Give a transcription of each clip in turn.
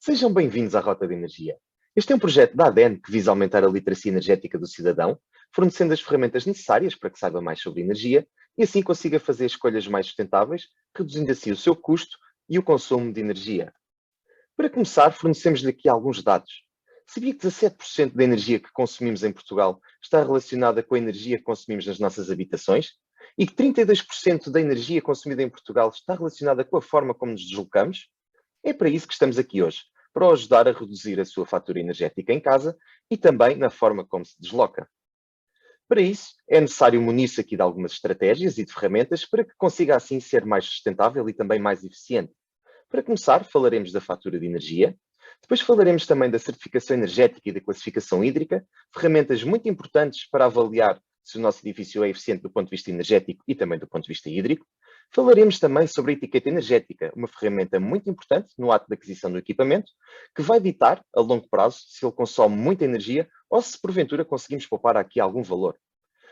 Sejam bem-vindos à Rota de Energia. Este é um projeto da ADN que visa aumentar a literacia energética do cidadão, fornecendo as ferramentas necessárias para que saiba mais sobre energia e assim consiga fazer escolhas mais sustentáveis, reduzindo assim o seu custo e o consumo de energia. Para começar, fornecemos-lhe aqui alguns dados. Sabia que 17% da energia que consumimos em Portugal está relacionada com a energia que consumimos nas nossas habitações? E que 32% da energia consumida em Portugal está relacionada com a forma como nos deslocamos? É para isso que estamos aqui hoje, para o ajudar a reduzir a sua fatura energética em casa e também na forma como se desloca. Para isso, é necessário munir-se aqui de algumas estratégias e de ferramentas para que consiga assim ser mais sustentável e também mais eficiente. Para começar, falaremos da fatura de energia, depois falaremos também da certificação energética e da classificação hídrica, ferramentas muito importantes para avaliar se o nosso edifício é eficiente do ponto de vista energético e também do ponto de vista hídrico. Falaremos também sobre a etiqueta energética, uma ferramenta muito importante no ato de aquisição do equipamento, que vai ditar, a longo prazo, se ele consome muita energia ou se porventura conseguimos poupar aqui algum valor.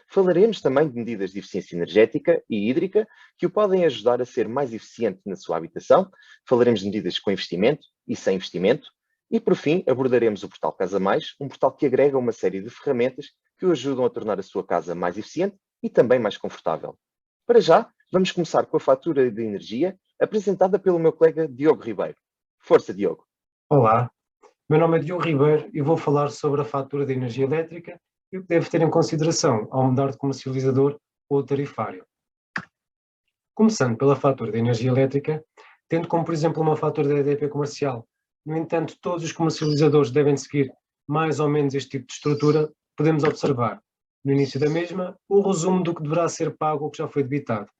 Falaremos também de medidas de eficiência energética e hídrica que o podem ajudar a ser mais eficiente na sua habitação. Falaremos de medidas com investimento e sem investimento. E, por fim, abordaremos o Portal Casa Mais, um portal que agrega uma série de ferramentas que o ajudam a tornar a sua casa mais eficiente e também mais confortável. Para já, vamos começar com a fatura de energia apresentada pelo meu colega Diogo Ribeiro. Força, Diogo. Olá, meu nome é Diogo Ribeiro e vou falar sobre a fatura de energia elétrica e o que deve ter em consideração ao mudar de comercializador ou tarifário. Começando pela fatura de energia elétrica, tendo como, por exemplo, uma fatura da EDP comercial. No entanto, todos os comercializadores devem seguir mais ou menos este tipo de estrutura. Podemos observar, no início da mesma, o resumo do que deverá ser pago ou que já foi debitado,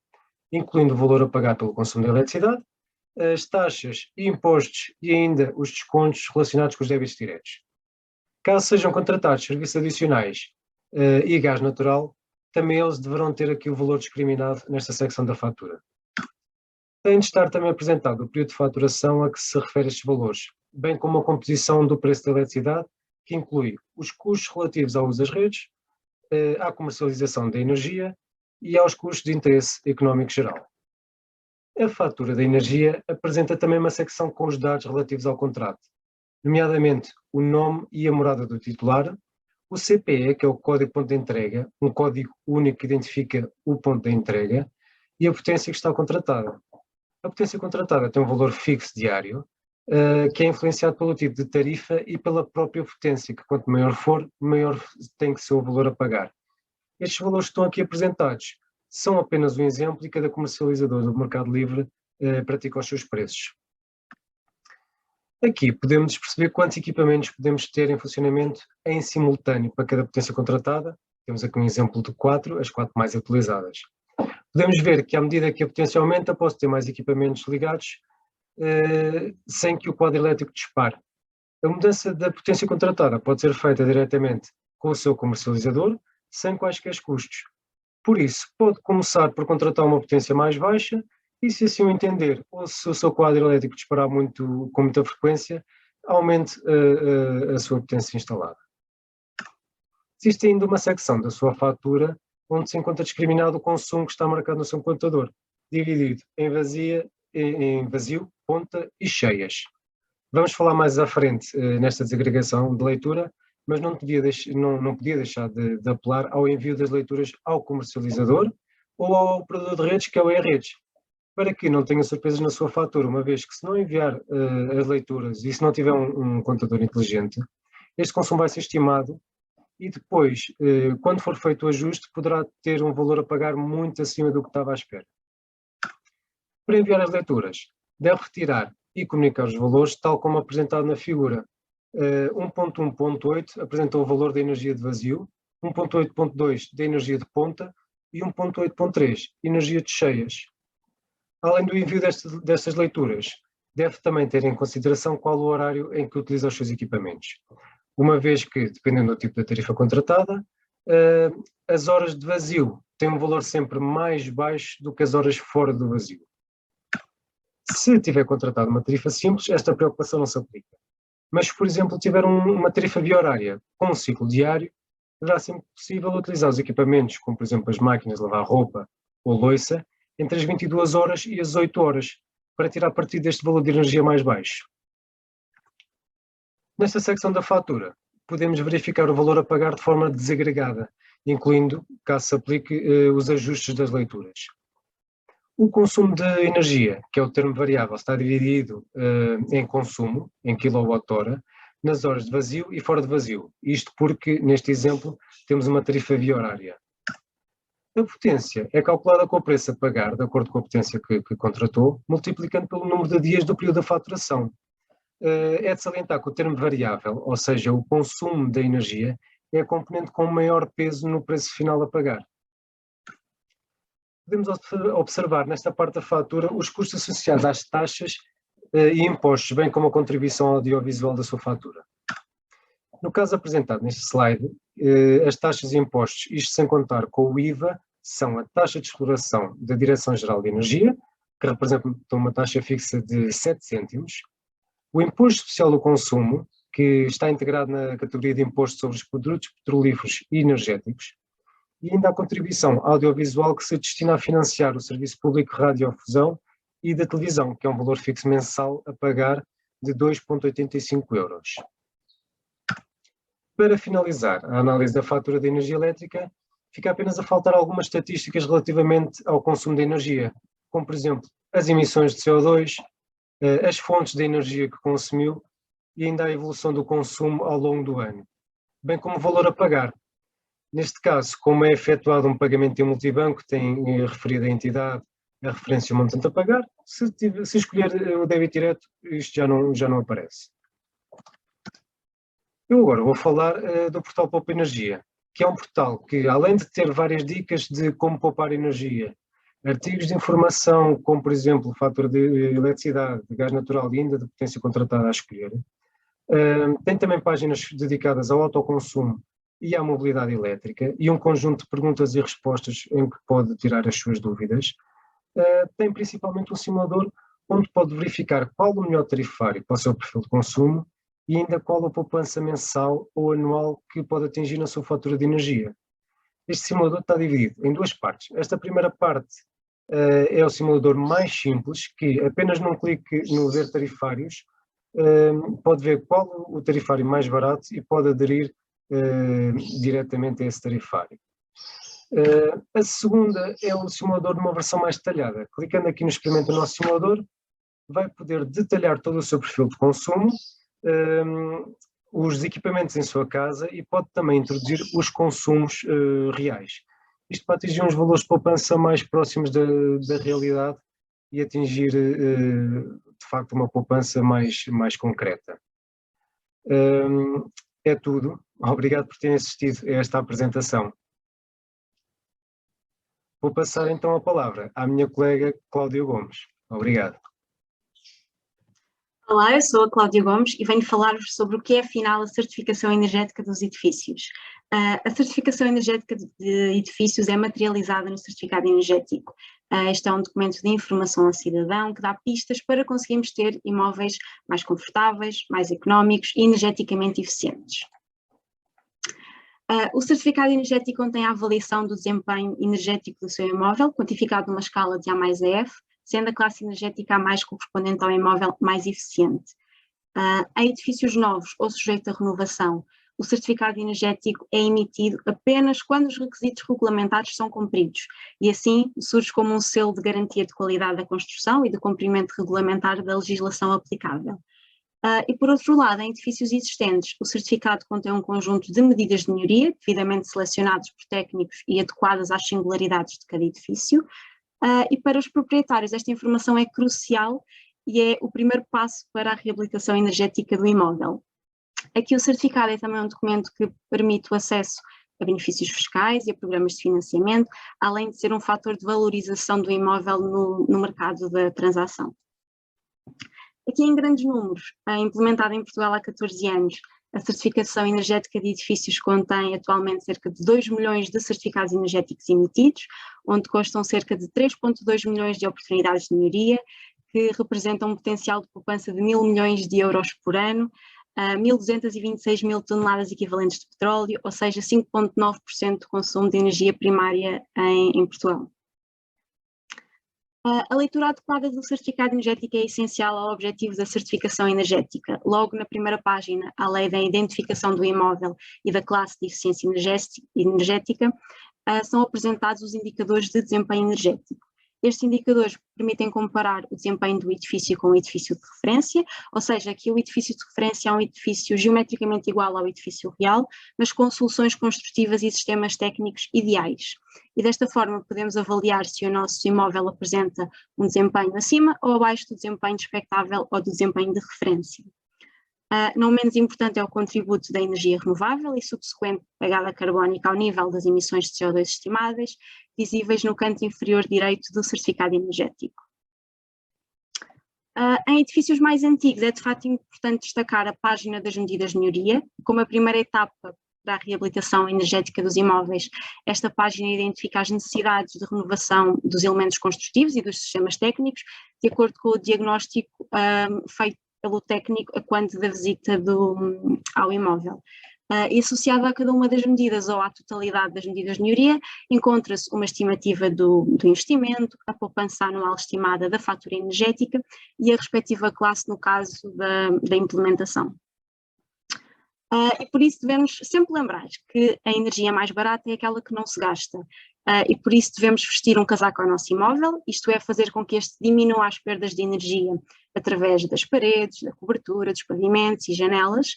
incluindo o valor a pagar pelo consumo de eletricidade, as taxas e impostos e ainda os descontos relacionados com os débitos diretos. Caso sejam contratados serviços adicionais e gás natural, também eles deverão ter aqui o valor discriminado nesta secção da fatura. Tem de estar também apresentado o período de faturação a que se refere estes valores, bem como a composição do preço da eletricidade, que inclui os custos relativos ao uso das redes, à comercialização da energia e aos custos de interesse económico geral. A fatura da energia apresenta também uma secção com os dados relativos ao contrato, nomeadamente o nome e a morada do titular, o CPE, que é o código de ponto de entrega, um código único que identifica o ponto de entrega, e a potência que está contratada. A potência contratada tem um valor fixo diário, que é influenciado pelo tipo de tarifa e pela própria potência, que quanto maior for, maior tem que ser o valor a pagar. Estes valores que estão aqui apresentados são apenas um exemplo e cada comercializador do mercado livre pratica os seus preços. Aqui podemos perceber quantos equipamentos podemos ter em funcionamento em simultâneo para cada potência contratada. Temos aqui um exemplo de 4, as 4 mais utilizadas. Podemos ver que à medida que a potência aumenta, posso ter mais equipamentos ligados sem que o quadro elétrico dispare. A mudança da potência contratada pode ser feita diretamente com o seu comercializador, sem quaisquer custos. Por isso, pode começar por contratar uma potência mais baixa e, se assim o entender, ou se o seu quadro elétrico disparar com muita frequência, aumente a sua potência instalada. Existe ainda uma secção da sua fatura onde se encontra discriminado o consumo que está marcado no seu contador, dividido em vazio, ponta e cheias. Vamos falar mais à frente nesta desagregação de leitura, mas não podia deixar de apelar ao envio das leituras ao comercializador ou ao operador de redes, que é o E-Redes, para que não tenha surpresas na sua fatura, uma vez que se não enviar as leituras e se não tiver um contador inteligente, este consumo vai ser estimado e depois, quando for feito o ajuste, poderá ter um valor a pagar muito acima do que estava à espera. Para enviar as leituras, deve retirar e comunicar os valores, tal como apresentado na figura. 1.1.8 apresentou o valor da energia de vazio, 1.8.2 da energia de ponta e 1.8.3 energia de cheias. Além do envio destas leituras, deve também ter em consideração qual o horário em que utiliza os seus equipamentos. Uma vez que, dependendo do tipo de tarifa contratada, as horas de vazio têm um valor sempre mais baixo do que as horas fora do vazio. Se tiver contratado uma tarifa simples, esta preocupação não se aplica. Mas se, por exemplo, tiver uma tarifa biorária com um ciclo diário, deverá ser possível utilizar os equipamentos, como por exemplo as máquinas de lavar roupa ou louça, entre as 22 horas e as 8 horas, para tirar partido deste valor de energia mais baixo. Nesta secção da fatura, podemos verificar o valor a pagar de forma desagregada, incluindo, caso se aplique, os ajustes das leituras. O consumo de energia, que é o termo variável, está dividido em consumo, em quilowatt-hora, nas horas de vazio e fora de vazio. Isto porque, neste exemplo, temos uma tarifa via horária. A potência é calculada com o preço a pagar, de acordo com a potência que contratou, multiplicando pelo número de dias do período da faturação. É de salientar que o termo variável, ou seja, o consumo da energia, é a componente com maior peso no preço final a pagar. Podemos observar nesta parte da fatura os custos associados às taxas e impostos, bem como a contribuição audiovisual da sua fatura. No caso apresentado neste slide, as taxas e impostos, isto sem contar com o IVA, são a taxa de exploração da Direção-Geral de Energia, que representa uma taxa fixa de 7 cêntimos, o Imposto Especial do Consumo, que está integrado na categoria de Imposto sobre os Produtos Petrolíferos e Energéticos, e ainda a contribuição audiovisual que se destina a financiar o Serviço Público de Radiodifusão e da Televisão, que é um valor fixo mensal a pagar de 2,85 €. Para finalizar a análise da fatura de energia elétrica, fica apenas a faltar algumas estatísticas relativamente ao consumo de energia, como por exemplo as emissões de CO2, as fontes de energia que consumiu e ainda a evolução do consumo ao longo do ano, bem como o valor a pagar. Neste caso, como é efetuado um pagamento em multibanco, tem referido a entidade, a referência e o montante a pagar. Se escolher o débito direto, isto já não aparece. Eu agora vou falar do portal Poupa Energia, que é um portal que, além de ter várias dicas de como poupar energia, artigos de informação, como por exemplo fatura de eletricidade, de gás natural e ainda de potência contratada a escolher, tem também páginas dedicadas ao autoconsumo e à mobilidade elétrica e um conjunto de perguntas e respostas em que pode tirar as suas dúvidas. Tem principalmente um simulador onde pode verificar qual o melhor tarifário para o seu perfil de consumo e ainda qual a poupança mensal ou anual que pode atingir na sua fatura de energia. Este simulador está dividido em duas partes. Esta primeira parte é o simulador mais simples, que apenas num clique no ver tarifários pode ver qual o tarifário mais barato e pode aderir diretamente a esse tarifário. A segunda é o simulador numa versão mais detalhada. Clicando aqui no Experimenta o nosso simulador, vai poder detalhar todo o seu perfil de consumo, os equipamentos em sua casa e pode também introduzir os consumos reais. Isto para atingir uns valores de poupança mais próximos da realidade e atingir, de facto, uma poupança mais concreta. É tudo. Obrigado por terem assistido a esta apresentação. Vou passar então a palavra à minha colega Cláudia Gomes. Obrigado. Olá, eu sou a Cláudia Gomes e venho falar-vos sobre o que é afinal a certificação energética dos edifícios. A certificação energética de edifícios é materializada no certificado energético. Este é um documento de informação ao cidadão que dá pistas para conseguirmos ter imóveis mais confortáveis, mais económicos e energeticamente eficientes. O certificado energético contém a avaliação do desempenho energético do seu imóvel, quantificado numa escala de A mais a F, sendo a classe energética A mais correspondente ao imóvel mais eficiente. Em edifícios novos ou sujeitos a renovação, o certificado energético é emitido apenas quando os requisitos regulamentares são cumpridos e assim surge como um selo de garantia de qualidade da construção e de cumprimento regulamentar da legislação aplicável. E por outro lado, em edifícios existentes, o certificado contém um conjunto de medidas de melhoria, devidamente selecionados por técnicos e adequadas às singularidades de cada edifício, e para os proprietários esta informação é crucial e é o primeiro passo para a reabilitação energética do imóvel. Aqui o certificado é também um documento que permite o acesso a benefícios fiscais e a programas de financiamento, além de ser um fator de valorização do imóvel no mercado da transação. Aqui em grandes números, implementada em Portugal há 14 anos, a certificação energética de edifícios contém atualmente cerca de 2 milhões de certificados energéticos emitidos, onde constam cerca de 3,2 milhões de oportunidades de melhoria, que representam um potencial de poupança de 1.000 milhões de euros por ano, 1.226 mil toneladas equivalentes de petróleo, ou seja, 5,9% do consumo de energia primária em Portugal. A leitura adequada do certificado energético é essencial ao objetivo da certificação energética. Logo na primeira página, além da identificação do imóvel e da classe de eficiência energética, são apresentados os indicadores de desempenho energético. Estes indicadores permitem comparar o desempenho do edifício com o edifício de referência, ou seja, aqui o edifício de referência é um edifício geometricamente igual ao edifício real, mas com soluções construtivas e sistemas técnicos ideais. E desta forma podemos avaliar se o nosso imóvel apresenta um desempenho acima ou abaixo do desempenho expectável ou do desempenho de referência. Não menos importante é o contributo da energia renovável e subsequente pegada carbónica ao nível das emissões de CO2 estimáveis, visíveis no canto inferior direito do certificado energético. Em edifícios mais antigos é de facto importante destacar a página das medidas de melhoria. Como a primeira etapa para a reabilitação energética dos imóveis, esta página identifica as necessidades de renovação dos elementos construtivos e dos sistemas técnicos, de acordo com o diagnóstico feito pelo técnico a quando da visita ao imóvel. E associado a cada uma das medidas ou à totalidade das medidas de melhoria, encontra-se uma estimativa do investimento, a poupança anual estimada da fatura energética e a respectiva classe no caso da implementação. E por isso devemos sempre lembrar que a energia mais barata é aquela que não se gasta. E por isso devemos vestir um casaco ao nosso imóvel, isto é, fazer com que este diminua as perdas de energia através das paredes, da cobertura, dos pavimentos e janelas.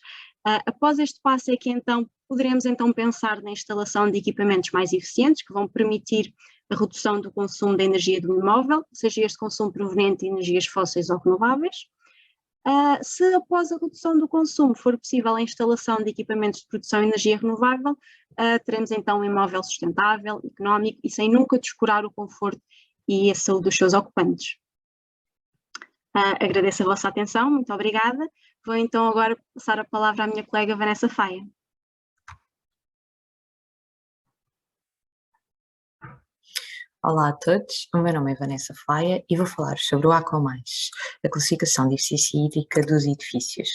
Após este passo é que então poderemos pensar na instalação de equipamentos mais eficientes que vão permitir a redução do consumo da energia do imóvel, seja este consumo proveniente de energias fósseis ou renováveis. Se após a redução do consumo for possível a instalação de equipamentos de produção de energia renovável, teremos então um imóvel sustentável, económico e sem nunca descurar o conforto e a saúde dos seus ocupantes. Agradeço a vossa atenção, muito obrigada. Vou então agora passar a palavra à minha colega Vanessa Faia. Olá a todos, o meu nome é Vanessa Faia e vou falar sobre o Aqua+, a classificação de eficiência hídrica dos edifícios.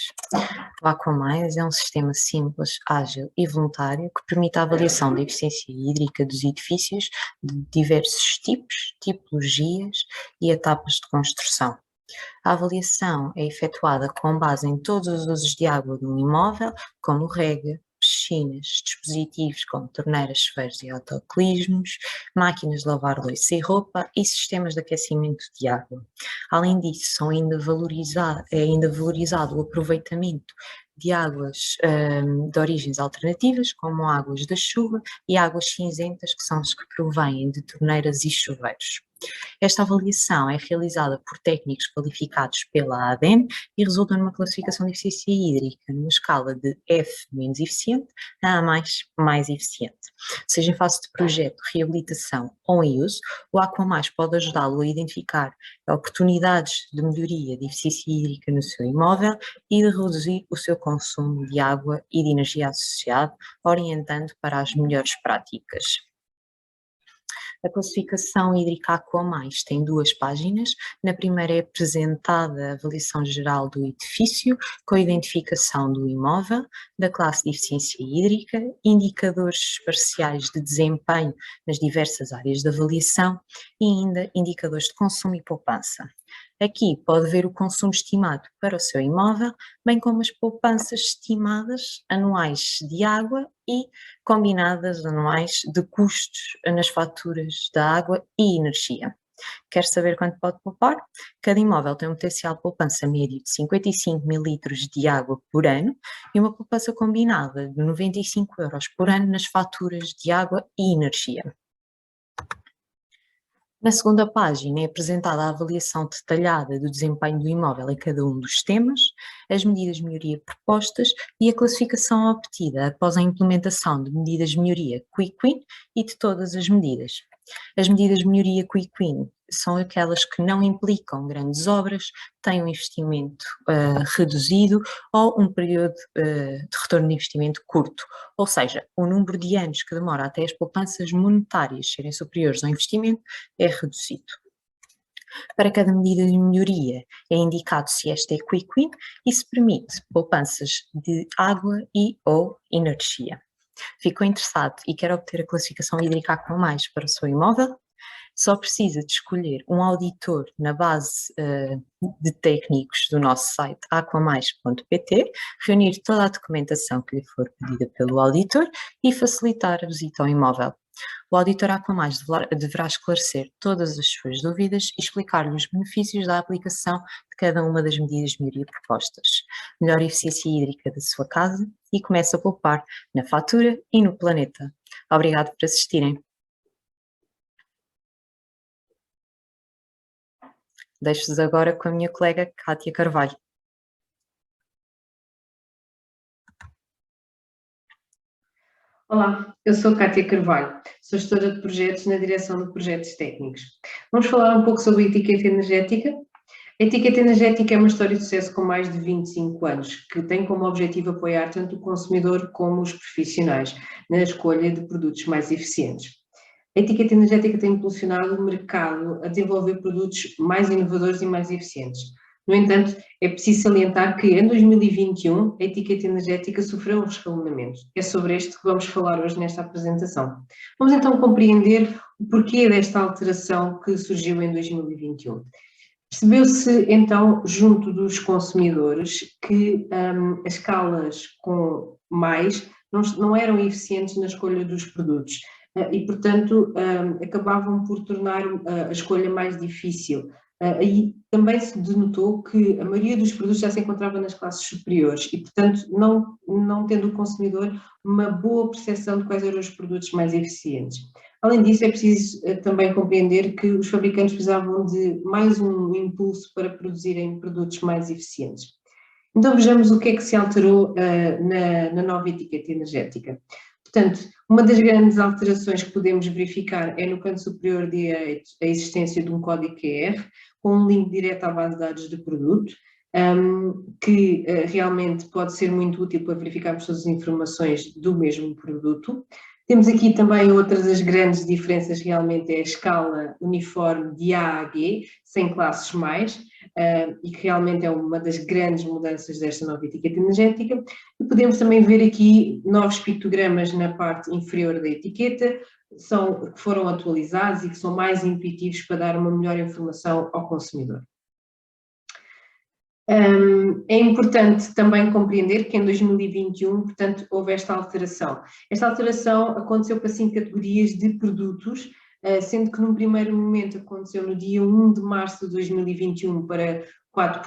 O Aqua+, é um sistema simples, ágil e voluntário que permite a avaliação da eficiência hídrica dos edifícios de diversos tipos, tipologias e etapas de construção. A avaliação é efetuada com base em todos os usos de água de um imóvel, como rega, piscinas, dispositivos como torneiras, chuveiros e autocolismos, máquinas de lavar louça e roupa e sistemas de aquecimento de água. Além disso, é ainda valorizado o aproveitamento de águas de origens alternativas, como águas da chuva e águas cinzentas, que são as que provêm de torneiras e chuveiros. Esta avaliação é realizada por técnicos qualificados pela ADEME e resulta numa classificação de eficiência hídrica numa escala de F menos eficiente a A mais eficiente. Seja em fase de projeto, reabilitação ou em uso, o Aqua+ pode ajudá-lo a identificar oportunidades de melhoria de eficiência hídrica no seu imóvel e de reduzir o seu consumo de água e de energia associado, orientando para as melhores práticas. A classificação hídrica Aqua+ tem 2 páginas. Na primeira é apresentada a avaliação geral do edifício, com a identificação do imóvel, da classe de eficiência hídrica, indicadores parciais de desempenho nas diversas áreas de avaliação e ainda indicadores de consumo e poupança. Aqui pode ver o consumo estimado para o seu imóvel, bem como as poupanças estimadas anuais de água e combinadas anuais de custos nas faturas da água e energia. Quer saber quanto pode poupar? Cada imóvel tem um potencial de poupança médio de 55 mil litros de água por ano e uma poupança combinada de 95 € por ano nas faturas de água e energia. Na segunda página é apresentada a avaliação detalhada do desempenho do imóvel em cada um dos temas, as medidas de melhoria propostas e a classificação obtida após a implementação de medidas de melhoria Quick Win e de todas as medidas. As medidas de melhoria Quick Win são aquelas que não implicam grandes obras, têm um investimento reduzido ou um período de retorno de investimento curto, ou seja, o número de anos que demora até as poupanças monetárias serem superiores ao investimento é reduzido. Para cada medida de melhoria é indicado se esta é Quick Win e se permite poupanças de água e ou energia. Ficou interessado e quer obter a classificação hídrica Aqua+ para o seu imóvel? só precisa de escolher um auditor na base de técnicos do nosso site aquamais.pt, reunir toda a documentação que lhe for pedida pelo auditor e facilitar a visita ao imóvel. O auditor Aquamais deverá esclarecer todas as suas dúvidas e explicar-lhe os benefícios da aplicação de cada uma das medidas de melhoria propostas. Melhore a eficiência hídrica da sua casa e comece a poupar na fatura e no planeta. Obrigado por assistirem. Deixo-vos agora com a minha colega Cátia Carvalho. Olá, eu sou Cátia Carvalho, sou gestora de projetos na direção de projetos técnicos. Vamos falar um pouco sobre a etiqueta energética. A etiqueta energética é uma história de sucesso com mais de 25 anos, que tem como objetivo apoiar tanto o consumidor como os profissionais na escolha de produtos mais eficientes. A etiqueta energética tem impulsionado o mercado a desenvolver produtos mais inovadores e mais eficientes. No entanto, é preciso salientar que em 2021 a etiqueta energética sofreu um escalonamento. É sobre este que vamos falar hoje nesta apresentação. Vamos então compreender o porquê desta alteração que surgiu em 2021. Percebeu-se então, junto dos consumidores, que as escalas com mais não eram eficientes na escolha dos produtos e, portanto, acabavam por tornar a escolha mais difícil. Aí também se denotou que a maioria dos produtos já se encontrava nas classes superiores e, portanto, não tendo o consumidor uma boa percepção de quais eram os produtos mais eficientes. Além disso, é preciso também compreender que os fabricantes precisavam de mais um impulso para produzirem produtos mais eficientes. Então vejamos o que é que se alterou na nova etiqueta energética. Portanto, uma das grandes alterações que podemos verificar é no canto superior direito a existência de um código QR, com um link direto à base de dados do produto, que realmente pode ser muito útil para verificarmos todas as informações do mesmo produto. Temos aqui também outras das grandes diferenças, realmente é a escala uniforme de A a G, sem classes mais, e que realmente é uma das grandes mudanças desta nova etiqueta energética. E podemos também ver aqui novos pictogramas na parte inferior da etiqueta, que foram atualizados e que são mais intuitivos para dar uma melhor informação ao consumidor. É importante também compreender que em 2021, portanto, houve esta alteração. Esta alteração aconteceu para 5 categorias de produtos, sendo que num primeiro momento aconteceu no dia 1 de março de 2021 para 4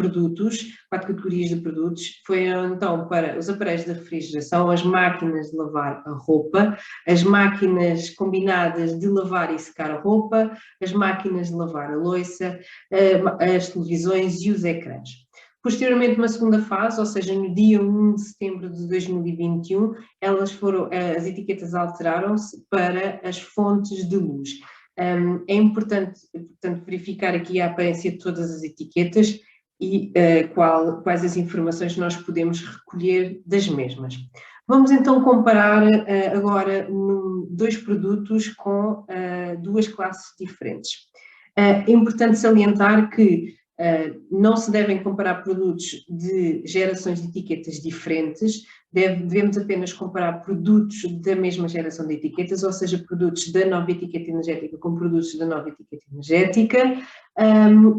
categorias de produtos. Foi então para os aparelhos de refrigeração, as máquinas de lavar a roupa, as máquinas combinadas de lavar e secar a roupa, as máquinas de lavar a louça, as televisões e os ecrãs. Posteriormente, uma segunda fase, ou seja, no dia 1 de setembro de 2021, as etiquetas alteraram-se para as fontes de luz. É importante, portanto, verificar aqui a aparência de todas as etiquetas e quais as informações nós podemos recolher das mesmas. Vamos então comparar agora dois produtos com duas classes diferentes. É importante salientar que não se devem comparar produtos de gerações de etiquetas diferentes, devemos apenas comparar produtos da mesma geração de etiquetas, ou seja, produtos da nova etiqueta energética com produtos da nova etiqueta energética,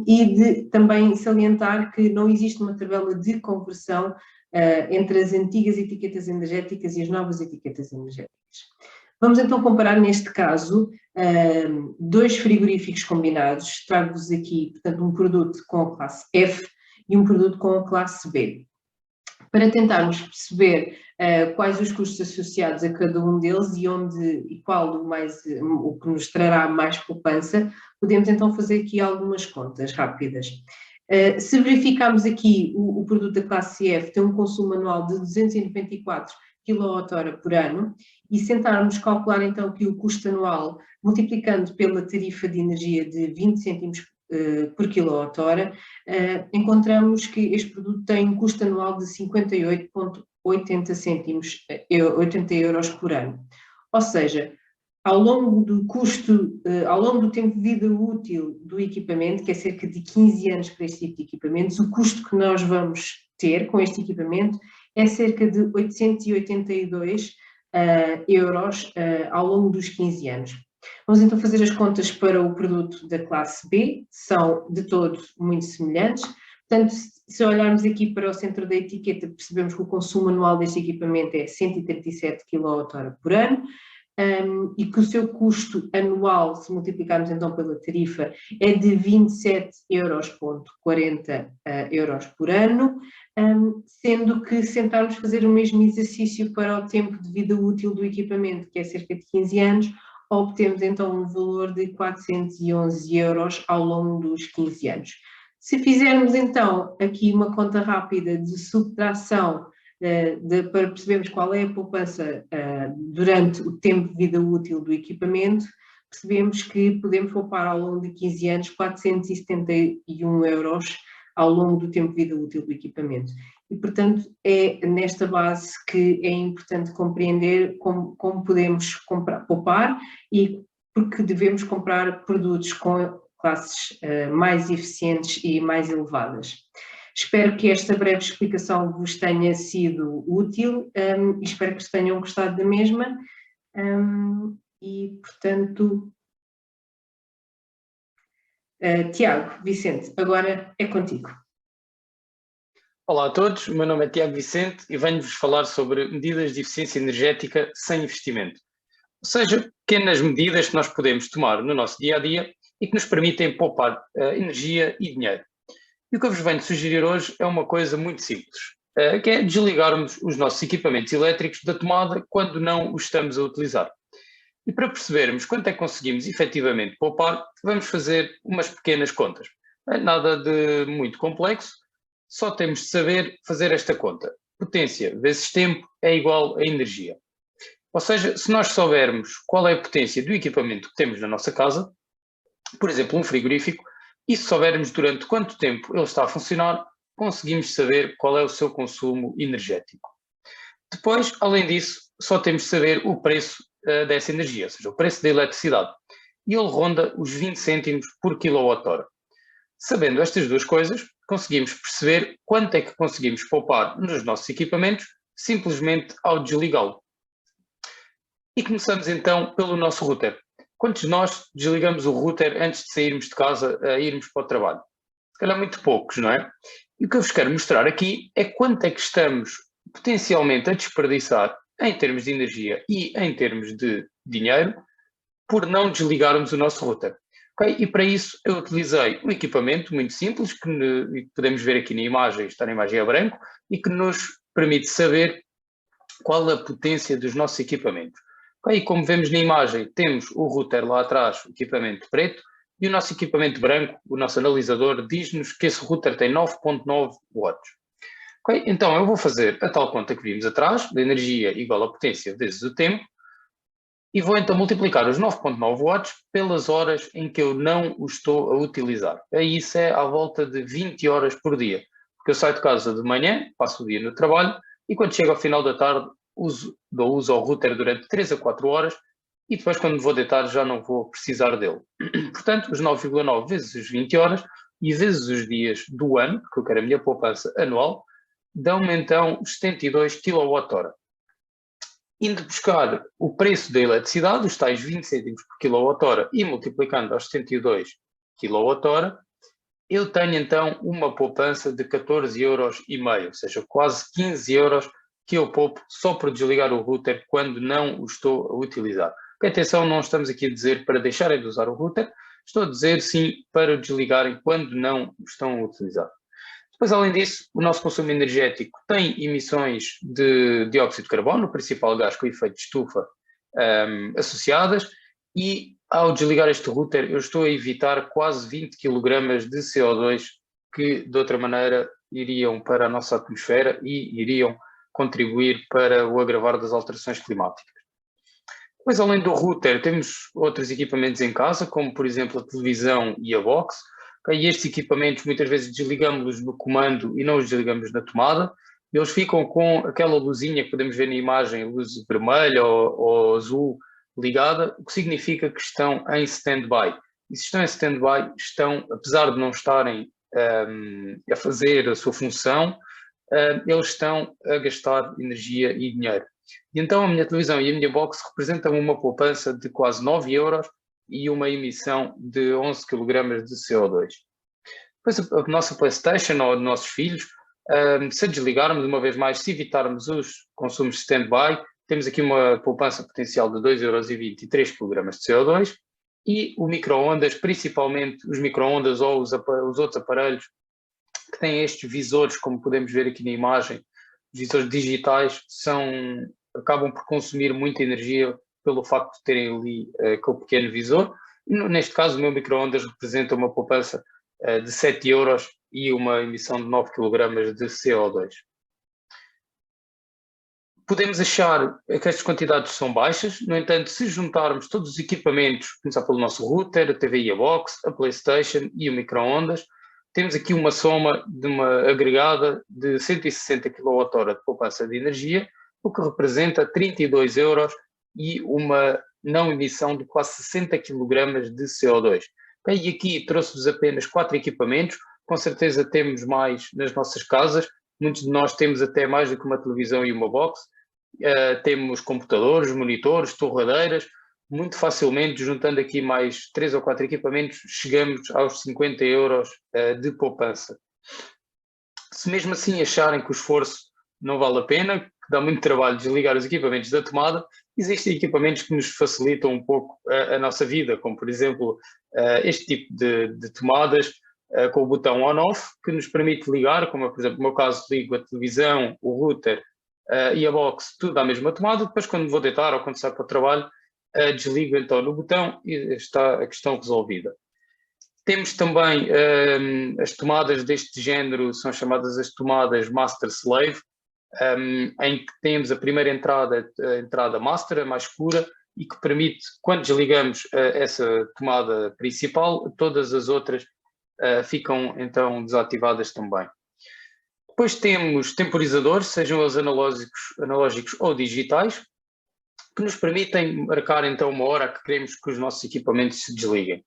e também salientar que não existe uma tabela de conversão entre as antigas etiquetas energéticas e as novas etiquetas energéticas. Vamos então comparar neste caso dois frigoríficos combinados. Trago-vos aqui, portanto, um produto com a classe F e um produto com a classe B. Para tentarmos perceber quais os custos associados a cada um deles e qual o que nos trará mais poupança, podemos então fazer aqui algumas contas rápidas. Se verificarmos aqui o produto da classe F tem um consumo anual de 294 kWh por ano e sentarmos calcular então que o custo anual, multiplicando pela tarifa de energia de 20 cêntimos por kWh, encontramos que este produto tem um custo anual de 58,80 euros por ano. Ou seja, ao longo do tempo de vida útil do equipamento, que é cerca de 15 anos para este tipo de equipamentos, o custo que nós vamos ter com este equipamento é cerca de 882 euros ao longo dos 15 anos. Vamos então fazer as contas para o produto da classe B, são de todo muito semelhantes. Portanto, se olharmos aqui para o centro da etiqueta, percebemos que o consumo anual deste equipamento é 137 kWh por ano, e que o seu custo anual, se multiplicarmos então pela tarifa, é de 27,40 euros por ano, sendo que se tentarmos fazer o mesmo exercício para o tempo de vida útil do equipamento, que é cerca de 15 anos, obtemos então um valor de 411 euros ao longo dos 15 anos. Se fizermos então aqui uma conta rápida de subtração para percebermos qual é a poupança durante o tempo de vida útil do equipamento, percebemos que podemos poupar ao longo de 15 anos 471 euros ao longo do tempo de vida útil do equipamento. E, portanto, é nesta base que é importante compreender como podemos poupar e porque devemos comprar produtos com classes mais eficientes e mais elevadas. Espero que esta breve explicação vos tenha sido útil e espero que tenham gostado da mesma e, portanto, Tiago, Vicente, agora é contigo. Olá a todos, o meu nome é Tiago Vicente e venho-vos falar sobre medidas de eficiência energética sem investimento. Ou seja, pequenas medidas que nós podemos tomar no nosso dia-a-dia e que nos permitem poupar energia e dinheiro. E o que eu vos venho sugerir hoje é uma coisa muito simples, que é desligarmos os nossos equipamentos elétricos da tomada quando não os estamos a utilizar. E para percebermos quanto é que conseguimos efetivamente poupar, vamos fazer umas pequenas contas. Não é nada de muito complexo, só temos de saber fazer esta conta. Potência vezes tempo é igual a energia. Ou seja, se nós soubermos qual é a potência do equipamento que temos na nossa casa, por exemplo, um frigorífico, e se soubermos durante quanto tempo ele está a funcionar, conseguimos saber qual é o seu consumo energético. Depois, além disso, só temos de saber o preço dessa energia, ou seja, o preço da eletricidade. E ele ronda os 20 cêntimos por kWh. Sabendo estas duas coisas, conseguimos perceber quanto é que conseguimos poupar nos nossos equipamentos simplesmente ao desligá-lo. E começamos então pelo nosso router. Quantos de nós desligamos o router antes de sairmos de casa a irmos para o trabalho? Se calhar muito poucos, não é? E o que eu vos quero mostrar aqui é quanto é que estamos potencialmente a desperdiçar em termos de energia e em termos de dinheiro por não desligarmos o nosso router. Okay? E para isso eu utilizei um equipamento muito simples que podemos ver aqui na imagem, está na imagem a branco, e que nos permite saber qual a potência dos nossos equipamentos. Okay? E como vemos na imagem, temos o router lá atrás, o equipamento preto, e o nosso equipamento branco, o nosso analisador, diz-nos que esse router tem 9.9 watts. Okay? Então eu vou fazer a tal conta que vimos atrás, da energia igual à potência vezes o tempo, e vou então multiplicar os 9.9 watts pelas horas em que eu não o estou a utilizar. E isso é à volta de 20 horas por dia, porque eu saio de casa de manhã, passo o dia no trabalho, e quando chego ao final da tarde, dou uso ao router durante 3 a 4 horas, e depois quando me vou deitar já não vou precisar dele. Portanto, os 9,9 vezes os 20 horas e vezes os dias do ano, porque eu quero a minha poupança anual, dão-me então 72 kWh. Indo buscar o preço da eletricidade, os tais 20 cêntimos por kWh, e multiplicando aos 72 kWh, eu tenho então uma poupança de 14,5 euros, ou seja, quase 15 euros que eu poupo só por desligar o router quando não o estou a utilizar. Porque, atenção, não estamos aqui a dizer para deixarem de usar o router, estou a dizer sim para o desligarem quando não o estão a utilizar. Depois, além disso, o nosso consumo energético tem emissões de dióxido de carbono, o principal gás com efeito de estufa, associadas, e ao desligar este router eu estou a evitar quase 20 kg de CO2 que de outra maneira iriam para a nossa atmosfera e iriam contribuir para o agravar das alterações climáticas. Depois, além do router, temos outros equipamentos em casa, como por exemplo a televisão e a box. E estes equipamentos muitas vezes desligamos-los no comando e não os desligamos na tomada. Eles ficam com aquela luzinha que podemos ver na imagem, luz vermelha ou azul ligada, o que significa que estão em stand-by. E se estão em stand-by, estão, apesar de não estarem a fazer a sua função, eles estão a gastar energia e dinheiro. E então a minha televisão e a minha box representam uma poupança de quase 9 euros e uma emissão de 11 kg de CO2. Depois a nossa PlayStation ou dos nossos filhos, se desligarmos uma vez mais, se evitarmos os consumos de stand-by, temos aqui uma poupança potencial de 2,20 euros e 3 kg de CO2, e o micro-ondas, principalmente os micro-ondas ou os outros aparelhos que têm estes visores, como podemos ver aqui na imagem, os visores digitais, acabam por consumir muita energia pelo facto de terem ali aquele pequeno visor. Neste caso, o meu micro-ondas representa uma poupança de 7 euros e uma emissão de 9 kg de CO2. Podemos achar que estas quantidades são baixas, no entanto, se juntarmos todos os equipamentos, começar pelo nosso router, a TV e a box, a PlayStation e o micro-ondas, temos aqui uma soma de uma agregada de 160 kWh de poupança de energia, o que representa 32 euros e uma não emissão de quase 60 kg de CO2. E aqui trouxe-vos apenas 4 equipamentos, com certeza temos mais nas nossas casas, muitos de nós temos até mais do que uma televisão e uma box, temos computadores, monitores, torradeiras, muito facilmente, juntando aqui mais 3 ou 4 equipamentos, chegamos aos 50 euros de poupança. Se mesmo assim acharem que o esforço não vale a pena, que dá muito trabalho desligar os equipamentos da tomada, existem equipamentos que nos facilitam um pouco a nossa vida, como por exemplo este tipo de tomadas com o botão on-off, que nos permite ligar, como por exemplo no meu caso ligo a televisão, o router e a box, tudo à mesma tomada. Depois quando vou deitar ou quando saio para o trabalho, desligo então no botão e está a questão resolvida. Temos também as tomadas deste género, são chamadas as tomadas Master-Slave, em que temos a primeira entrada, a entrada Master, a mais escura, e que permite, quando desligamos essa tomada principal, todas as outras ficam então desativadas também. Depois temos temporizadores, sejam eles analógicos ou digitais, que nos permitem marcar então uma hora que queremos que os nossos equipamentos se desliguem.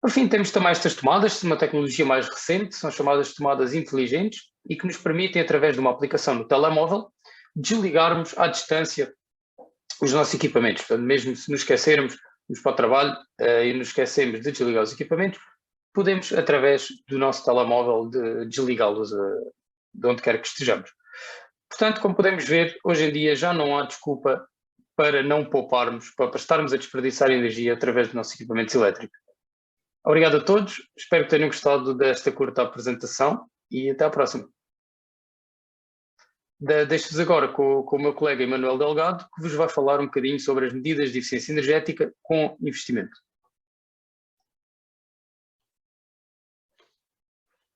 Por fim, temos também estas tomadas, uma tecnologia mais recente, são chamadas tomadas inteligentes e que nos permitem, através de uma aplicação no telemóvel, desligarmos à distância os nossos equipamentos. Portanto, mesmo se nos esquecermos, vamos para o trabalho e nos esquecemos de desligar os equipamentos, podemos, através do nosso telemóvel, desligá-los de onde quer que estejamos. Portanto, como podemos ver, hoje em dia já não há desculpa para não pouparmos, para estarmos a desperdiçar energia através dos nossos equipamentos elétricos. Obrigado a todos, espero que tenham gostado desta curta apresentação e até à próxima. Deixo-vos agora com o meu colega Emanuel Delgado, que vos vai falar um bocadinho sobre as medidas de eficiência energética com investimento.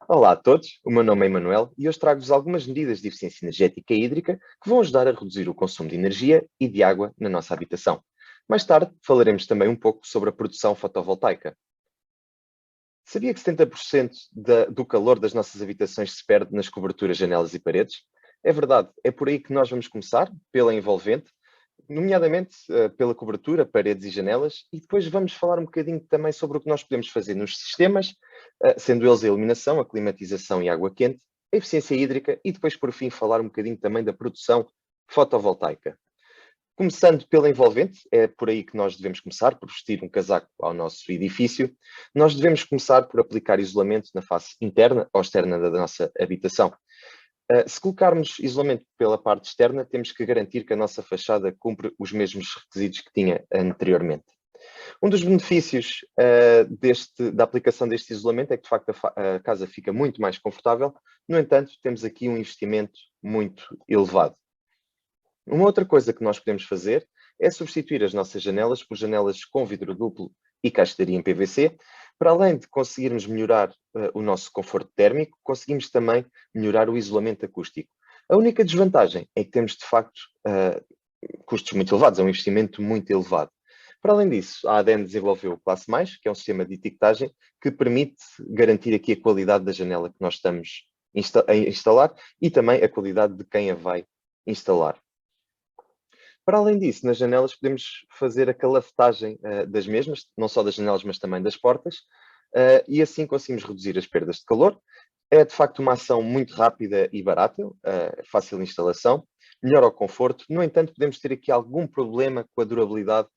Olá a todos, o meu nome é Emanuel e hoje trago-vos algumas medidas de eficiência energética hídrica que vão ajudar a reduzir o consumo de energia e de água na nossa habitação. Mais tarde falaremos também um pouco sobre a produção fotovoltaica. Sabia que 70% do calor das nossas habitações se perde nas coberturas, janelas e paredes? É verdade, é por aí que nós vamos começar, pela envolvente, nomeadamente pela cobertura, paredes e janelas, e depois vamos falar um bocadinho também sobre o que nós podemos fazer nos sistemas, sendo eles a iluminação, a climatização e a água quente, a eficiência hídrica e depois, por fim, falar um bocadinho também da produção fotovoltaica. Começando pela envolvente, é por aí que nós devemos começar, por vestir um casaco ao nosso edifício. Nós devemos começar por aplicar isolamento na face interna ou externa da nossa habitação. Se colocarmos isolamento pela parte externa, temos que garantir que a nossa fachada cumpre os mesmos requisitos que tinha anteriormente. Um dos benefícios da aplicação deste isolamento é que, de facto, a casa fica muito mais confortável. No entanto, temos aqui um investimento muito elevado. Uma outra coisa que nós podemos fazer é substituir as nossas janelas por janelas com vidro duplo e caixaria em PVC. Para além de conseguirmos melhorar o nosso conforto térmico, conseguimos também melhorar o isolamento acústico. A única desvantagem é que temos, de facto, custos muito elevados, é um investimento muito elevado. Para além disso, a ADEN desenvolveu o Classe+, que é um sistema de etiquetagem que permite garantir aqui a qualidade da janela que nós estamos a instalar e também a qualidade de quem a vai instalar. Para além disso, nas janelas podemos fazer a calafetagem das mesmas, não só das janelas, mas também das portas, e assim conseguimos reduzir as perdas de calor. É, de facto, uma ação muito rápida e barata, fácil de instalação. melhora o conforto. No entanto, podemos ter aqui algum problema com a durabilidade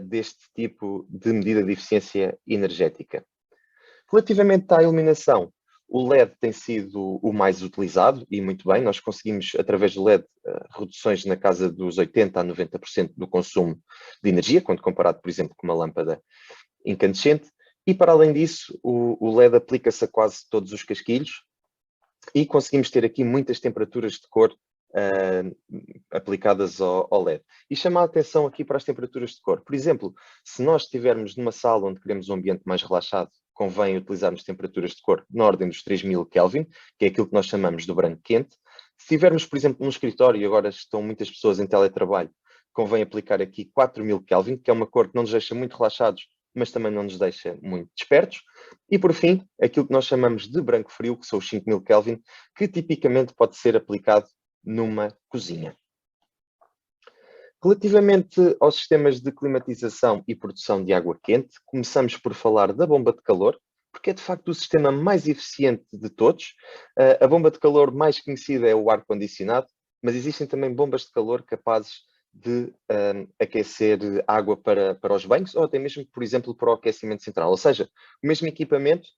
deste tipo de medida de eficiência energética. Relativamente à iluminação, o LED tem sido o mais utilizado e muito bem, nós conseguimos através do LED reduções na casa dos 80% a 90% do consumo de energia, quando comparado, por exemplo, com uma lâmpada incandescente, e para além disso o LED aplica-se a quase todos os casquilhos e conseguimos ter aqui muitas temperaturas de cor aplicadas ao LED. E chamar a atenção aqui para as temperaturas de cor. Por exemplo, se nós estivermos numa sala onde queremos um ambiente mais relaxado, convém utilizarmos temperaturas de cor na ordem dos 3000 Kelvin, que é aquilo que nós chamamos do branco quente. Se estivermos, por exemplo, num escritório, e agora estão muitas pessoas em teletrabalho, convém aplicar aqui 4000 Kelvin, que é uma cor que não nos deixa muito relaxados, mas também não nos deixa muito despertos. E, por fim, aquilo que nós chamamos de branco frio, que são os 5000 Kelvin, que tipicamente pode ser aplicado numa cozinha. Relativamente aos sistemas de climatização e produção de água quente, começamos por falar da bomba de calor, porque é de facto o sistema mais eficiente de todos. A bomba de calor mais conhecida é o ar-condicionado, mas existem também bombas de calor capazes de aquecer água para os banhos, ou até mesmo, por exemplo, para o aquecimento central. Ou seja, o mesmo equipamento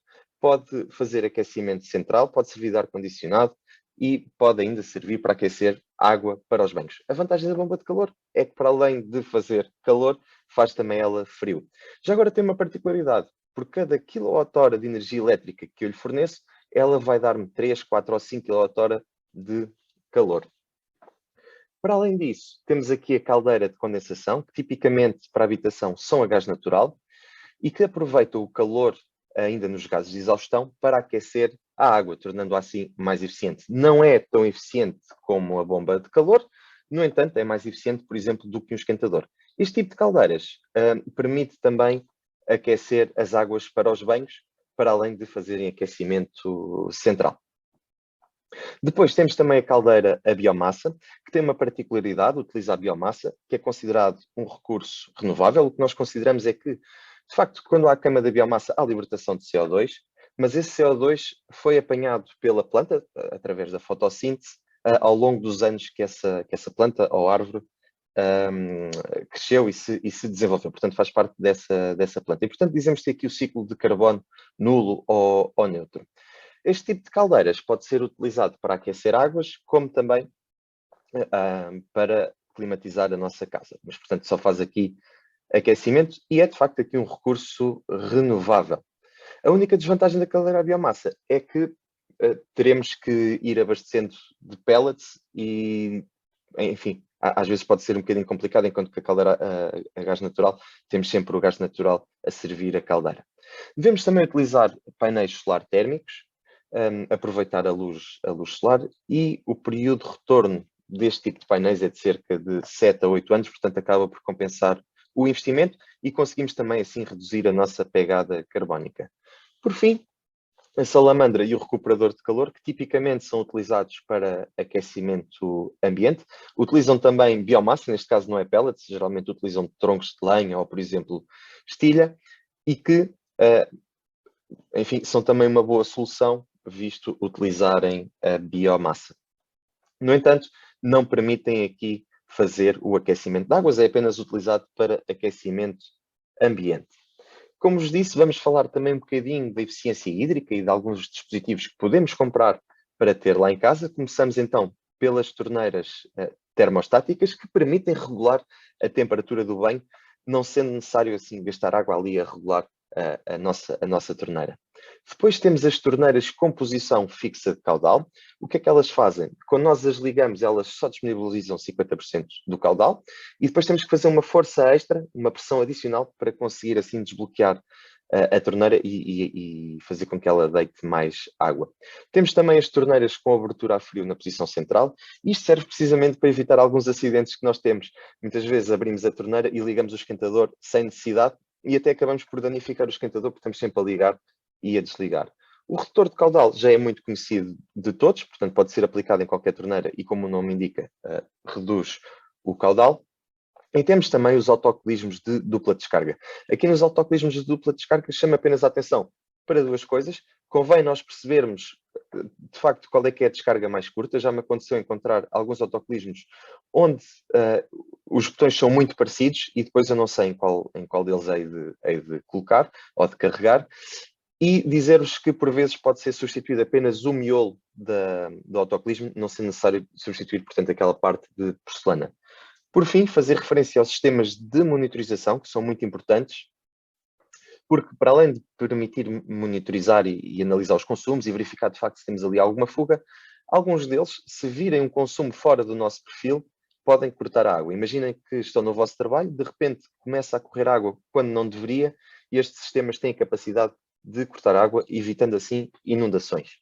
pode fazer aquecimento central, pode servir de ar-condicionado, e pode ainda servir para aquecer água para os banhos. A vantagem da bomba de calor é que, para além de fazer calor, faz também ela frio. Já agora tem uma particularidade. Por cada kWh de energia elétrica que eu lhe forneço, ela vai dar-me 3, 4 ou 5 kWh de calor. Para além disso, temos aqui a caldeira de condensação, que tipicamente para a habitação são a gás natural e que aproveita o calor ainda nos gases de exaustão para aquecer a água, tornando-a assim mais eficiente. Não é tão eficiente como a bomba de calor, no entanto, é mais eficiente, por exemplo, do que um esquentador. Este tipo de caldeiras permite também aquecer as águas para os banhos, para além de fazerem aquecimento central. Depois temos também a caldeira a biomassa, que tem uma particularidade, utiliza a biomassa, que é considerado um recurso renovável. O que nós consideramos é que, de facto, quando há a queima da biomassa, há libertação de CO2, mas esse CO2 foi apanhado pela planta, através da fotossíntese, ao longo dos anos que essa planta ou árvore cresceu e se desenvolveu. Portanto, faz parte dessa planta. E, portanto, dizemos ter aqui o ciclo de carbono nulo ou neutro. Este tipo de caldeiras pode ser utilizado para aquecer águas, como também para climatizar a nossa casa. Mas, portanto, só faz aqui aquecimento e é, de facto, aqui um recurso renovável. A única desvantagem da caldeira à biomassa é que teremos que ir abastecendo de pellets e, enfim, às vezes pode ser um bocadinho complicado, enquanto que a caldeira a gás natural, temos sempre o gás natural a servir a caldeira. Devemos também utilizar painéis solar térmicos, aproveitar a luz solar, e o período de retorno deste tipo de painéis é de cerca de 7 a 8 anos, portanto acaba por compensar o investimento e conseguimos também assim reduzir a nossa pegada carbónica. Por fim, a salamandra e o recuperador de calor, que tipicamente são utilizados para aquecimento ambiente, utilizam também biomassa, neste caso não é pellets, geralmente utilizam troncos de lenha ou, por exemplo, estilha, e que, enfim, são também uma boa solução, visto utilizarem a biomassa. No entanto, não permitem aqui fazer o aquecimento de águas, é apenas utilizado para aquecimento ambiente. Como vos disse, vamos falar também um bocadinho da eficiência hídrica e de alguns dispositivos que podemos comprar para ter lá em casa. Começamos então pelas torneiras termostáticas, que permitem regular a temperatura do banho, não sendo necessário assim gastar água ali a regular a nossa torneira. Depois temos as torneiras com posição fixa de caudal. O que é que elas fazem? Quando nós as ligamos, elas só disponibilizam 50% do caudal e depois temos que fazer uma força extra, uma pressão adicional, para conseguir assim desbloquear a torneira e fazer com que ela deite mais água. Temos também as torneiras com abertura a frio na posição central. Isto serve precisamente para evitar alguns acidentes que nós temos. Muitas vezes abrimos a torneira e ligamos o esquentador sem necessidade e até acabamos por danificar o esquentador, porque estamos sempre a ligar e a desligar. O redutor de caudal já é muito conhecido de todos, portanto pode ser aplicado em qualquer torneira e, como o nome indica, reduz o caudal. E temos também os autocolismos de dupla descarga. Aqui nos autocolismos de dupla descarga chama apenas a atenção para duas coisas. Convém nós percebermos de facto, qual é que é a descarga mais curta. Já me aconteceu encontrar alguns autocolismos onde os botões são muito parecidos e depois eu não sei em qual deles hei de colocar ou de carregar. E dizer-vos que, por vezes, pode ser substituído apenas o miolo do autocolismo, não sendo necessário substituir, portanto, aquela parte de porcelana. Por fim, fazer referência aos sistemas de monitorização, que são muito importantes, porque para além de permitir monitorizar e analisar os consumos e verificar de facto se temos ali alguma fuga, alguns deles, se virem um consumo fora do nosso perfil, podem cortar a água. Imaginem que estão no vosso trabalho, de repente começa a correr água quando não deveria, e estes sistemas têm a capacidade de cortar água, evitando assim inundações.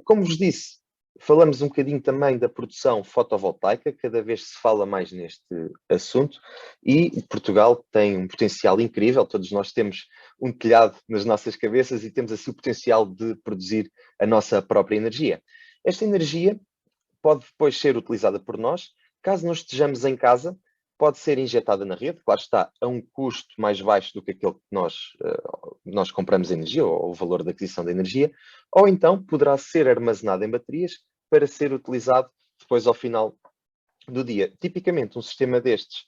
Como vos disse, falamos um bocadinho também da produção fotovoltaica, cada vez se fala mais neste assunto, e Portugal tem um potencial incrível. Todos nós temos um telhado nas nossas cabeças e temos assim o potencial de produzir a nossa própria energia. Esta energia pode depois ser utilizada por nós, caso não estejamos em casa, pode ser injetada na rede, claro está, a um custo mais baixo do que aquele que nós compramos energia, ou o valor da aquisição da energia, ou então poderá ser armazenada em baterias para ser utilizado depois ao final do dia. Tipicamente, um sistema destes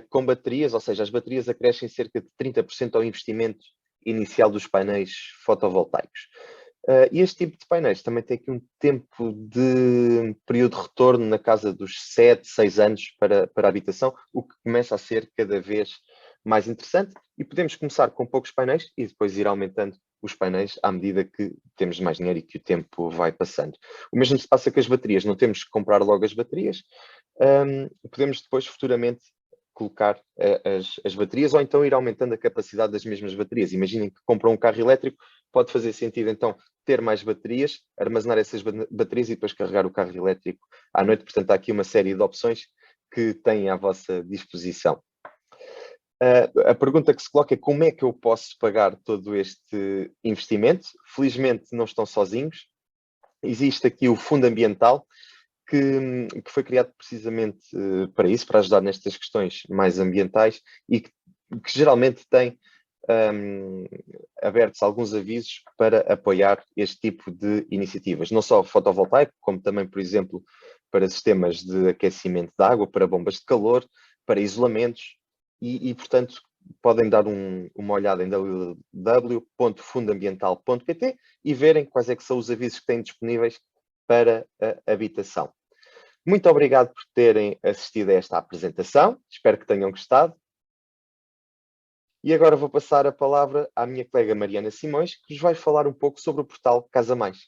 com baterias, ou seja, as baterias acrescem cerca de 30% ao investimento inicial dos painéis fotovoltaicos. E este tipo de painéis também tem aqui um tempo de período de retorno na casa dos 7, 6 anos para a habitação, o que começa a ser cada vez mais interessante, e podemos começar com poucos painéis e depois ir aumentando os painéis à medida que temos mais dinheiro e que o tempo vai passando. O mesmo se passa com as baterias, não temos que comprar logo as baterias, podemos depois futuramente colocar as baterias ou então ir aumentando a capacidade das mesmas baterias. Imaginem que compram um carro elétrico, pode fazer sentido então ter mais baterias, armazenar essas baterias e depois carregar o carro elétrico à noite. Portanto, há aqui uma série de opções que têm à vossa disposição. A pergunta que se coloca é como é que eu posso pagar todo este investimento? Felizmente não estão sozinhos. Existe aqui o Fundo Ambiental, que foi criado precisamente para isso, para ajudar nestas questões mais ambientais e que geralmente tem abertos alguns avisos para apoiar este tipo de iniciativas, não só fotovoltaico, como também, por exemplo, para sistemas de aquecimento de água, para bombas de calor, para isolamentos e portanto, podem dar uma olhada em www.fundoambiental.pt e verem quais é que são os avisos que têm disponíveis para a habitação. Muito obrigado por terem assistido a esta apresentação, espero que tenham gostado. E agora vou passar a palavra à minha colega Mariana Simões, que nos vai falar um pouco sobre o portal Casa Mais.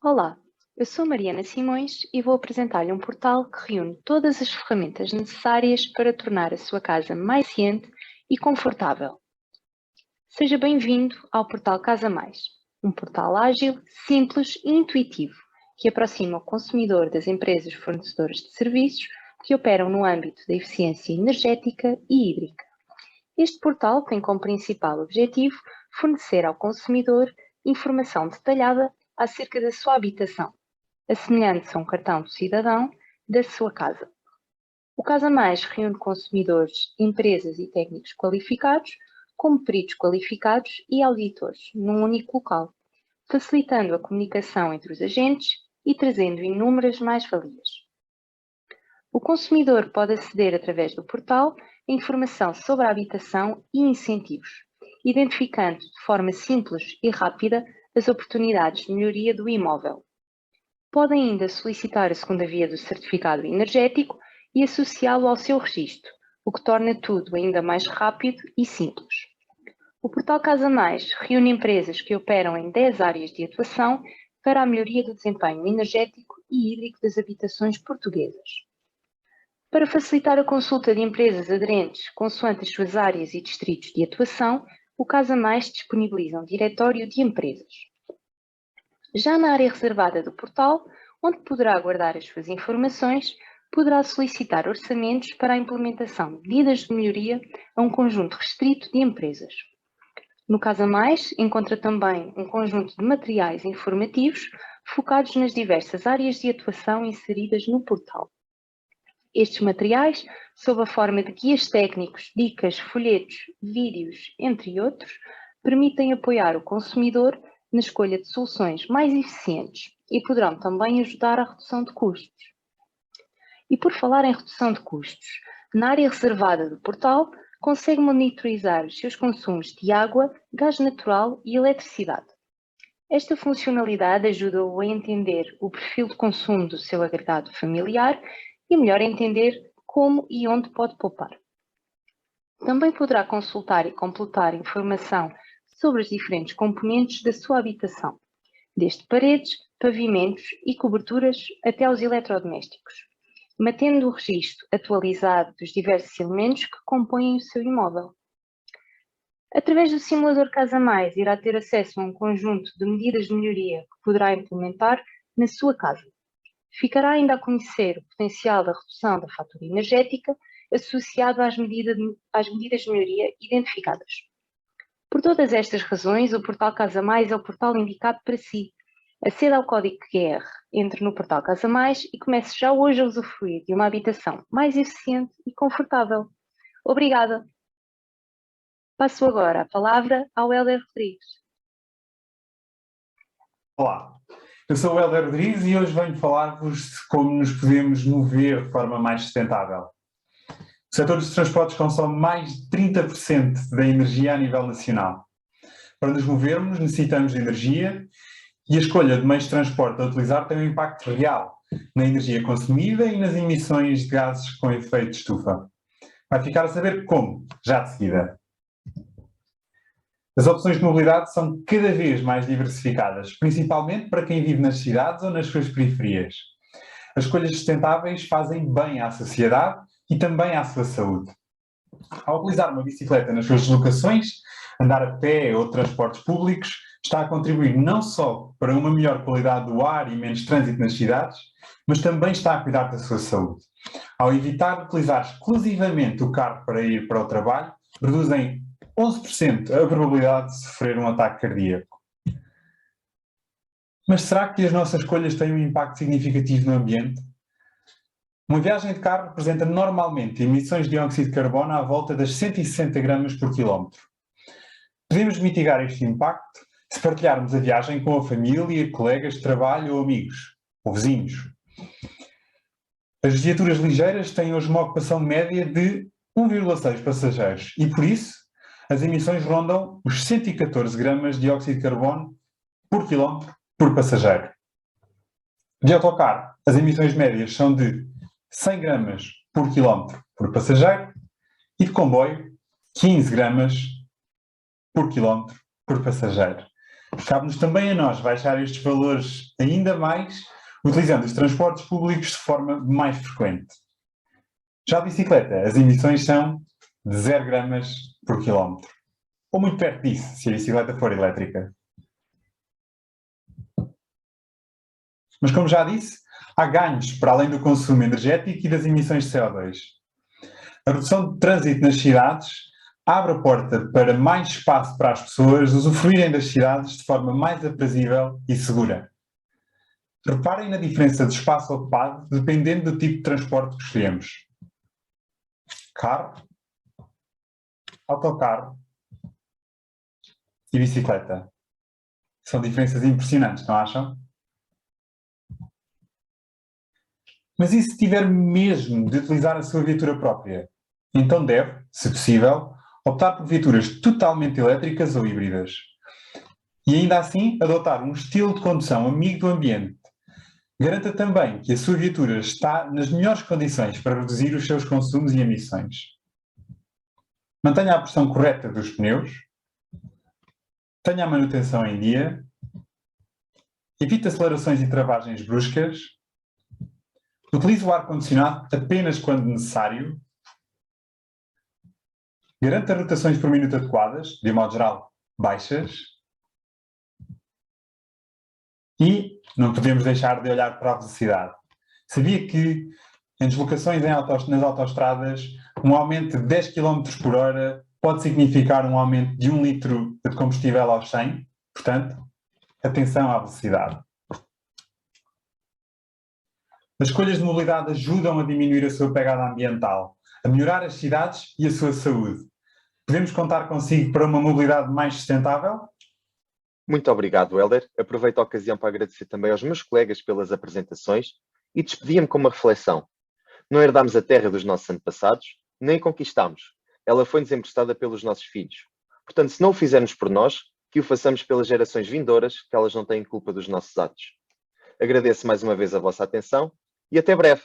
Olá, eu sou Mariana Simões e vou apresentar-lhe um portal que reúne todas as ferramentas necessárias para tornar a sua casa mais eficiente e confortável. Seja bem-vindo ao portal Casa Mais, um portal ágil, simples e intuitivo que aproxima o consumidor das empresas fornecedoras de serviços que operam no âmbito da eficiência energética e hídrica. Este portal tem como principal objetivo fornecer ao consumidor informação detalhada acerca da sua habitação, assemelhando-se a um cartão de cidadão da sua casa. O Casa Mais reúne consumidores, empresas e técnicos qualificados, como peritos qualificados e auditores, num único local, facilitando a comunicação entre os agentes e trazendo inúmeras mais-valias. O consumidor pode aceder através do portal a informação sobre a habitação e incentivos, identificando de forma simples e rápida as oportunidades de melhoria do imóvel. Pode ainda solicitar a segunda via do certificado energético e associá-lo ao seu registro, o que torna tudo ainda mais rápido e simples. O portal Casa Mais reúne empresas que operam em 10 áreas de atuação para a melhoria do desempenho energético e hídrico das habitações portuguesas. Para facilitar a consulta de empresas aderentes consoante as suas áreas e distritos de atuação, o Casa Mais disponibiliza um diretório de empresas. Já na área reservada do portal, onde poderá guardar as suas informações, poderá solicitar orçamentos para a implementação de medidas de melhoria a um conjunto restrito de empresas. No Casa Mais, encontra também um conjunto de materiais informativos focados nas diversas áreas de atuação inseridas no portal. Estes materiais, sob a forma de guias técnicos, dicas, folhetos, vídeos, entre outros, permitem apoiar o consumidor na escolha de soluções mais eficientes e poderão também ajudar à redução de custos. E por falar em redução de custos, na área reservada do portal, consegue monitorizar os seus consumos de água, gás natural e eletricidade. Esta funcionalidade ajuda-o a entender o perfil de consumo do seu agregado familiar e melhor entender como e onde pode poupar. Também poderá consultar e completar informação sobre os diferentes componentes da sua habitação, desde paredes, pavimentos e coberturas até aos eletrodomésticos, mantendo o registro atualizado dos diversos elementos que compõem o seu imóvel. Através do simulador Casa Mais, irá ter acesso a um conjunto de medidas de melhoria que poderá implementar na sua casa. Ficará ainda a conhecer o potencial da redução da fatura energética associado às medidas de melhoria identificadas. Por todas estas razões, o portal Casa Mais é o portal indicado para si. Aceda ao código QR, entre no portal Casa Mais e comece já hoje a usufruir de uma habitação mais eficiente e confortável. Obrigada! Passo agora a palavra ao Hélder Rodrigues. Olá, eu sou o Hélder Rodrigues e hoje venho falar-vos de como nos podemos mover de forma mais sustentável. O setor dos transportes consome mais de 30% da energia a nível nacional. Para nos movermos necessitamos de energia e a escolha de meios de transporte a utilizar tem um impacto real na energia consumida e nas emissões de gases com efeito de estufa. Vai ficar a saber como, já de seguida. As opções de mobilidade são cada vez mais diversificadas, principalmente para quem vive nas cidades ou nas suas periferias. As escolhas sustentáveis fazem bem à sociedade e também à sua saúde. Ao utilizar uma bicicleta nas suas deslocações, andar a pé ou transportes públicos está a contribuir não só para uma melhor qualidade do ar e menos trânsito nas cidades, mas também está a cuidar da sua saúde. Ao evitar utilizar exclusivamente o carro para ir para o trabalho, reduzem 11% a probabilidade de sofrer um ataque cardíaco. Mas será que as nossas escolhas têm um impacto significativo no ambiente? Uma viagem de carro representa normalmente emissões de dióxido de carbono à volta das 160 gramas por quilómetro. Podemos mitigar este impacto se partilharmos a viagem com a família, colegas de trabalho ou amigos, ou vizinhos. As viaturas ligeiras têm hoje uma ocupação média de 1,6 passageiros e, por isso, as emissões rondam os 114 gramas de dióxido de carbono por quilómetro por passageiro. De autocarro, as emissões médias são de 100 gramas por quilómetro por passageiro e de comboio 15 gramas por quilómetro por passageiro. Cabe-nos também a nós baixar estes valores ainda mais utilizando os transportes públicos de forma mais frequente. Já a bicicleta, as emissões são de 0 gramas por quilómetro, ou muito perto disso, se a bicicleta for elétrica. Mas como já disse, há ganhos para além do consumo energético e das emissões de CO2. A redução de trânsito nas cidades abre a porta para mais espaço para as pessoas usufruírem das cidades de forma mais aprazível e segura. Reparem na diferença de espaço ocupado dependendo do tipo de transporte que escolhemos. Carro, autocarro e bicicleta. São diferenças impressionantes, não acham? Mas e se tiver mesmo de utilizar a sua viatura própria? Então deve, se possível, optar por viaturas totalmente elétricas ou híbridas. E ainda assim, adotar um estilo de condução amigo do ambiente. Garanta também que a sua viatura está nas melhores condições para reduzir os seus consumos e emissões. Mantenha a pressão correta dos pneus. Tenha a manutenção em dia. Evite acelerações e travagens bruscas. Utilize o ar-condicionado apenas quando necessário. Garanta rotações por minuto adequadas, de modo geral, baixas. E não podemos deixar de olhar para a velocidade. Sabia que em deslocações nas autoestradas, um aumento de 10 km por hora pode significar um aumento de 1 litro de combustível aos 100? Portanto, atenção à velocidade. As escolhas de mobilidade ajudam a diminuir a sua pegada ambiental, a melhorar as cidades e a sua saúde. Podemos contar consigo para uma mobilidade mais sustentável? Muito obrigado, Hélder. Aproveito a ocasião para agradecer também aos meus colegas pelas apresentações e despedia-me com uma reflexão. Não herdámos a terra dos nossos antepassados, nem conquistámos. Ela foi-nos emprestada pelos nossos filhos. Portanto, se não o fizermos por nós, que o façamos pelas gerações vindouras, que elas não têm culpa dos nossos atos. Agradeço mais uma vez a vossa atenção e até breve.